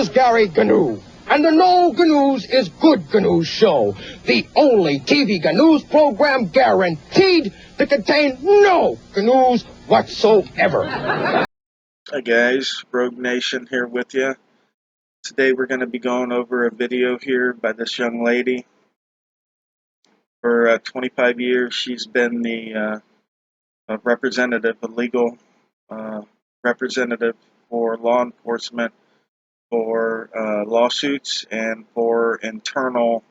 is Gary Gnu, and the No Gnu's is Good Gnu's show, the only TV Gnu's program guaranteed to contain no Gnu's whatsoever. Hi guys, Rogue Nation here with you. Today we're going to be going over a video here by this young lady. For 25 years she's been the representative, a legal representative for law enforcement, for lawsuits, and for internal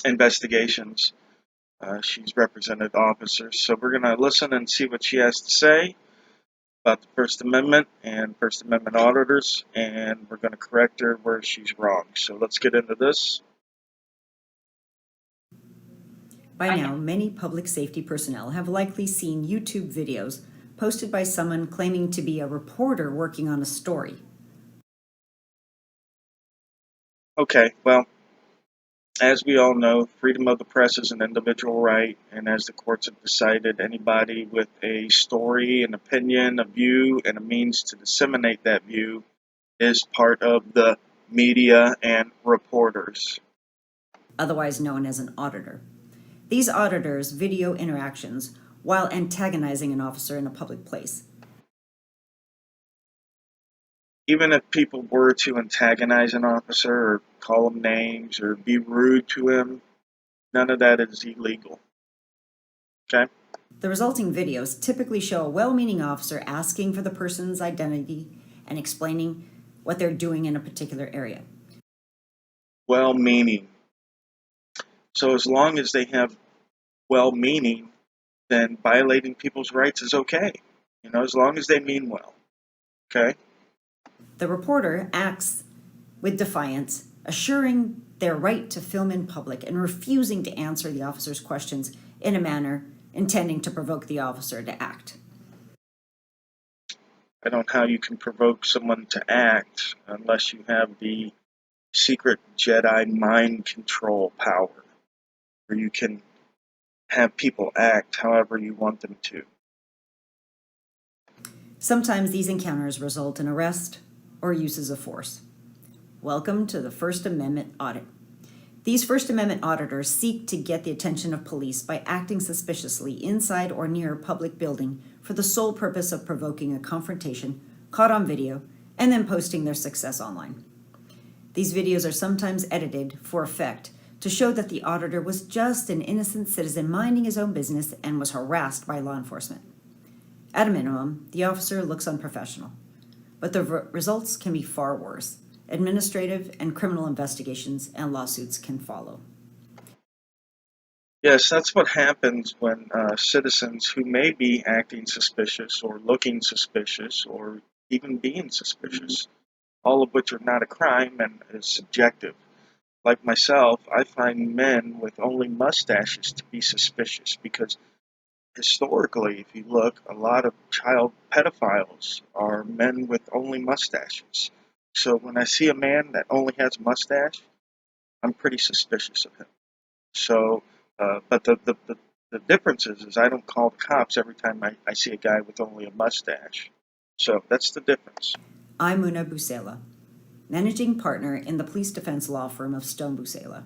investigations. She's represented officers. So we're going to listen and see what she has to say about the First Amendment and First Amendment auditors, and we're going to correct her where she's wrong. So let's get into this. By now, many public safety personnel have likely seen YouTube videos posted by someone claiming to be a reporter working on a story. Okay, well, as we all know, freedom of the press is an individual right, and as the courts have decided, anybody with a story, an opinion, a view, and a means to disseminate that view is part of the media and reporters, Otherwise known as an auditor. These auditors video interactions while antagonizing an officer in a public place. Even if people were to antagonize an officer or call him names or be rude to him, none of that is illegal. Okay? The resulting videos typically show a well-meaning officer asking for the person's identity and explaining what they're doing in a particular area. Well-meaning. So as long as they have well-meaning, then violating people's rights is okay. You know, as long as they mean well. Okay? The reporter acts with defiance, assuring their right to film in public and refusing to answer the officer's questions in a manner intending to provoke the officer to act. I don't know how you can provoke someone to act unless you have the secret Jedi mind control power, where you can have people act however you want them to. Sometimes these encounters result in arrest or uses of force. Welcome to the First Amendment audit. These First Amendment auditors seek to get the attention of police by acting suspiciously inside or near a public building for the sole purpose of provoking a confrontation, caught on video, and then posting their success online. These videos are sometimes edited for effect to show that the auditor was just an innocent citizen minding his own business and was harassed by law enforcement. At a minimum, the officer looks unprofessional, but the results can be far worse. Administrative and criminal investigations and lawsuits can follow. Yes, that's what happens when citizens who may be acting suspicious or looking suspicious or even being suspicious, all of which are not a crime and is subjective. Like myself, I find men with only mustaches to be suspicious because historically, if you look, a lot of child pedophiles are men with only mustaches. So when I see a man that only has a mustache, I'm pretty suspicious of him. So, but the difference is I don't call the cops every time I see a guy with only a mustache. So that's the difference. I'm Una Busela, managing partner in the police defense law firm of Stone Busela.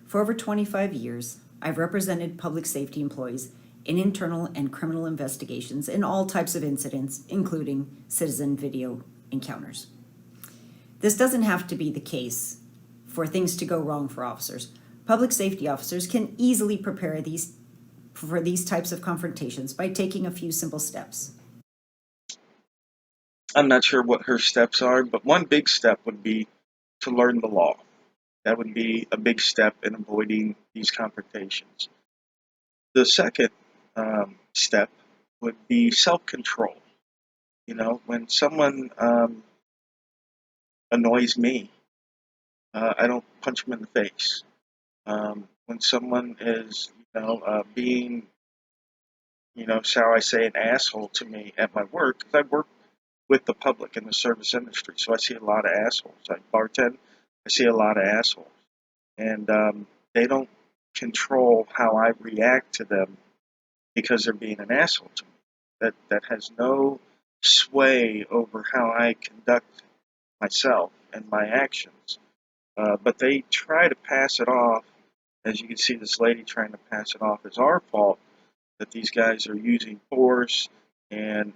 For over 25 years, I've represented public safety employees in internal and criminal investigations in all types of incidents, including citizen video encounters. This doesn't have to be the case for things to go wrong for officers. Public safety officers can easily prepare for these types of confrontations by taking a few simple steps. I'm not sure what her steps are, but one big step would be to learn the law. That would be a big step in avoiding these confrontations. The second step would be self-control. You know, when someone annoys me, I don't punch them in the face. When someone is, being, shall I say, an asshole to me at my work, because I work with the public in the service industry, so I see a lot of assholes. I bartend, I see a lot of assholes. And they don't control how I react to them because they're being an asshole to me. That has no sway over how I conduct myself and my actions. But they try to pass it off, as you can see this lady trying to pass it off as our fault, that these guys are using force and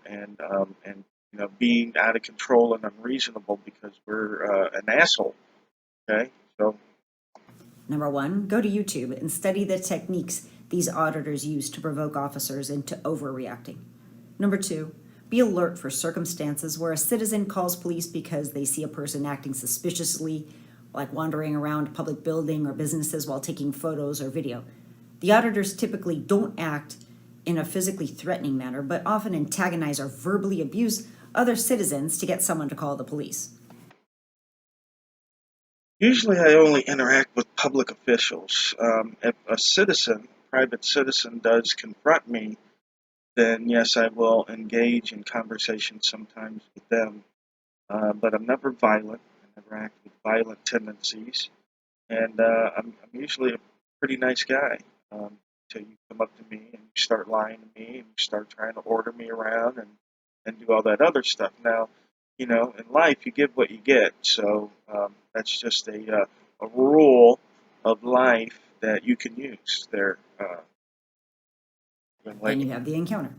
being out of control and unreasonable because we're an asshole. Okay, so Number 1, go to YouTube and study the techniques these auditors use to provoke officers into overreacting. Number 2, be alert for circumstances where a citizen calls police because they see a person acting suspiciously, like wandering around a public building or businesses while taking photos or video. The auditors typically don't act in a physically threatening manner, but often antagonize or verbally abuse other citizens to get someone to call the police. usually I only interact with public officials. If a private citizen, does confront me, then yes, I will engage in conversation sometimes with them. But I'm never violent. I never act with violent tendencies. And I'm usually a pretty nice guy until you come up to me and you start lying to me and you start trying to order me around and do all that other stuff. Now, in life you get what you get. So that's just a rule of life that you can use there. And you have the encounter.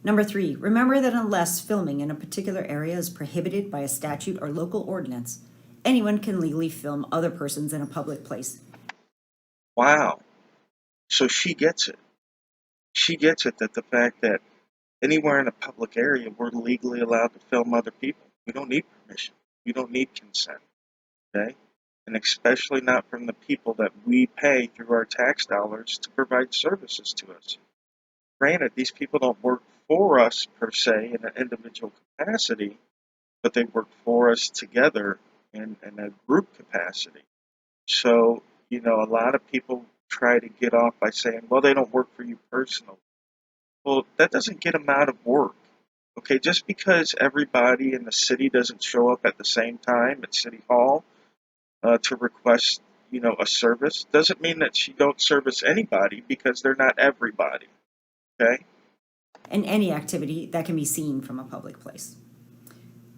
Number 3, remember that unless filming in a particular area is prohibited by a statute or local ordinance, anyone can legally film other persons in a public place. Wow. So she gets it. She gets it, that the fact that anywhere in a public area we're legally allowed to film other people. We don't need permission. We don't need consent. Okay? And especially not from the people that we pay through our tax dollars to provide services to us. Granted, these people don't work for us per se in an individual capacity, but they work for us together in a group capacity. So, a lot of people try to get off by saying, well, they don't work for you personally. Well, that doesn't get them out of work. Okay, just because everybody in the city doesn't show up at the same time at City Hall to request, a service, doesn't mean that she don't service anybody, because they're not everybody. Okay? And any activity that can be seen from a public place.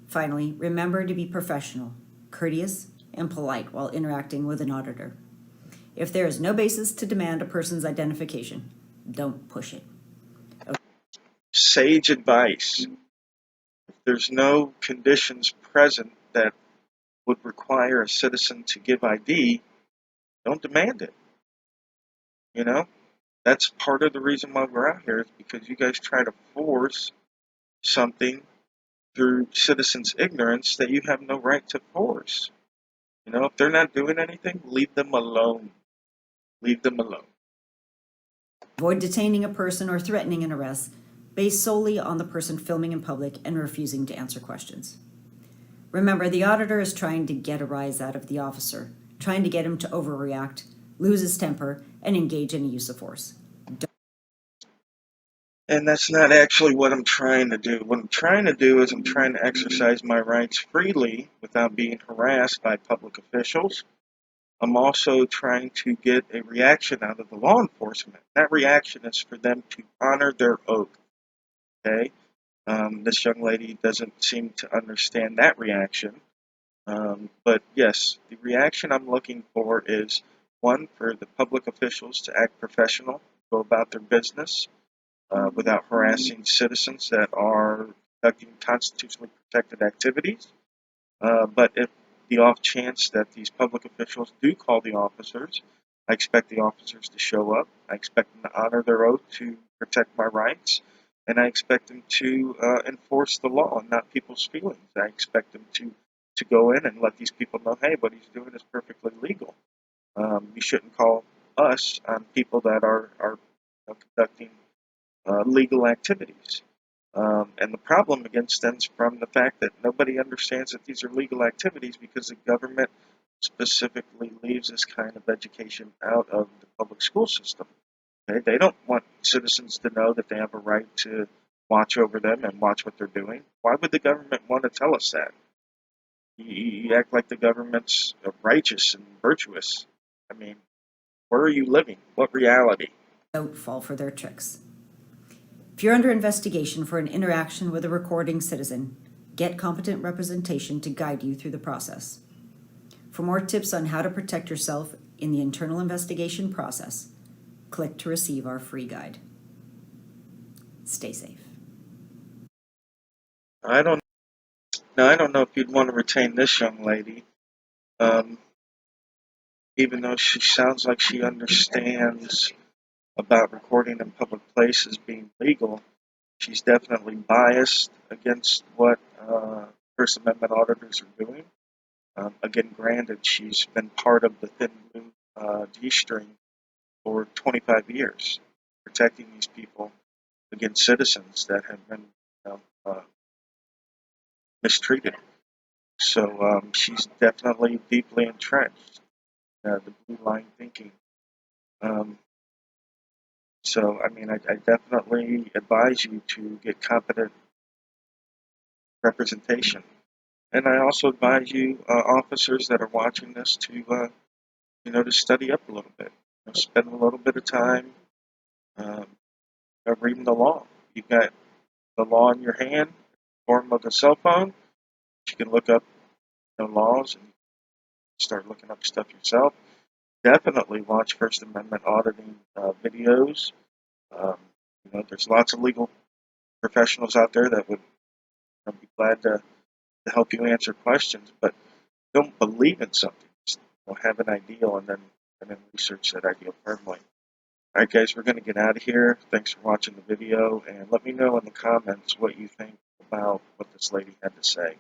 Finally, remember to be professional, courteous, and polite while interacting with an auditor. If there is no basis to demand a person's identification, don't push it. Sage advice. If there's no conditions present that would require a citizen to give ID, don't demand it. That's part of the reason why we're out here, is because you guys try to force something through citizens' ignorance that you have no right to force. If they're not doing anything, leave them alone. Leave them alone. Avoid detaining a person or threatening an arrest based solely on the person filming in public and refusing to answer questions. Remember, the auditor is trying to get a rise out of the officer, trying to get him to overreact, lose his temper, and engage in a use of force. And that's not actually what I'm trying to do. What I'm trying to do is I'm trying to exercise my rights freely without being harassed by public officials. I'm also trying to get a reaction out of the law enforcement. That reaction is for them to honor their oath. Okay? This young lady doesn't seem to understand that reaction. But yes, the reaction I'm looking for is, one, for the public officials to act professional, go about their business without harassing citizens that are conducting constitutionally protected activities. But if the off chance that these public officials do call the officers, I expect the officers to show up. I expect them to honor their oath to protect my rights. And I expect them to enforce the law and not people's feelings. I expect them to go in and let these people know, hey, what he's doing is perfectly legal. You shouldn't call us on people that are conducting legal activities. And the problem again stems from the fact that nobody understands that these are legal activities, because the government specifically leaves this kind of education out of the public school system. Okay? They don't want citizens to know that they have a right to watch over them and watch what they're doing. Why would the government want to tell us that? You act like the government's righteous and virtuous. I mean, where are you living? What reality? Don't fall for their tricks. If you're under investigation for an interaction with a recording citizen, get competent representation to guide you through the process. For more tips on how to protect yourself in the internal investigation process, click to receive our free guide. Stay safe. I don't know if you'd want to retain this young lady. Even though she sounds like she understands about recording in public places being legal, she's definitely biased against what First Amendment auditors are doing. Again, granted, she's been part of the Thin Blue G-string for 25 years, protecting these people against citizens that have been mistreated. So she's definitely deeply entrenched, the blue line thinking. So, I mean, I definitely advise you to get competent representation. And I also advise you, officers that are watching this, to study up a little bit. Spend a little bit of time um, reading the law. You've got the law in your hand, in the form of a cell phone. You can look up laws and start looking up stuff yourself. Definitely watch First Amendment auditing videos. Um, there's lots of legal professionals out there that would be glad to help you answer questions, but don't believe in something. Just have an ideal and then research that ideal firmly. All right, guys, we're going to get out of here. Thanks for watching the video, and let me know in the comments what you think about what this lady had to say.